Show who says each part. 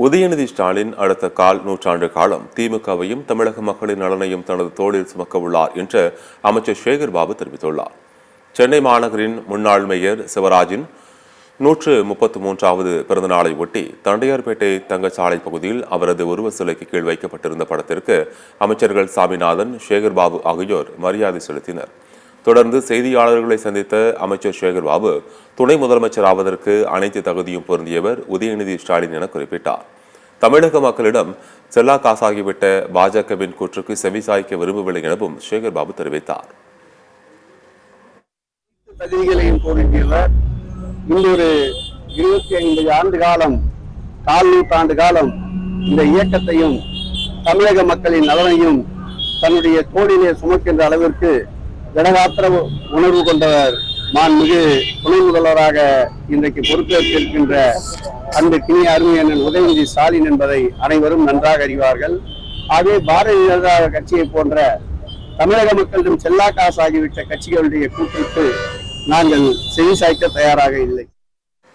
Speaker 1: உதயநிதி ஸ்டாலின் அடுத்த கால் நூற்றாண்டு காலம் திமுகவையும் தமிழக மக்களின் நலனையும் தனது தோளில் சுமக்க உள்ளார் என்று அமைச்சர் சேகர் பாபு தெரிவித்துள்ளார். சென்னை மாநகரின் முன்னாள் மேயர் சிவராஜின் 133வது பிறந்த நாளை ஒட்டி தண்டையார்பேட்டை தங்கச்சாலை பகுதியில் அவரது உருவ சிலைக்கு கீழ் வைக்கப்பட்டிருந்த படத்திற்கு அமைச்சர்கள் சாமிநாதன், சேகர் பாபு ஆகியோர் மரியாதை செலுத்தினர். தொடர்ந்து செய்தியாளர்களை சந்தித்த அமைச்சர் சேகர் பாபு, துணை முதலமைச்சர் ஆவதற்கு அனைத்து தகுதியும் பொருந்தியவர் உதயநிதி ஸ்டாலின் என குறிப்பிட்டார். தமிழக மக்களிடம் செல்லா காசாகிவிட்ட பாஜகவின் கூற்றுக்கு செவிசாய்க்க விரும்பவில்லை எனவும் சேகர் பாபு தெரிவித்தார்.
Speaker 2: இன்னொரு 25 ஆண்டு காலம், கால் நூற்றாண்டு காலம் இந்த இயக்கத்தையும் தமிழக மக்களின் நலனையும் தன்னுடைய தோளிலே சுமக்கின்ற அளவிற்கு திடகாத்திர உணர்வு கொண்டவர் மாண்புமிகு துணை முதல்வராக இன்றைக்கு பொறுப்பேற்றிருக்கின்ற அன்புக்கினிய அருமையண்ணன் உதயநிதி ஸ்டாலின் என்பதை அனைவரும் நன்றாக அறிவார்கள். ஆகவே பாரதிய ஜனதா கட்சியை போன்ற தமிழக மக்களிடம் செல்லா காசாகிவிட்ட கட்சிகளுடைய கூற்றுக்கு நாங்கள் செவிசாய்க்க தயாராக இல்லை.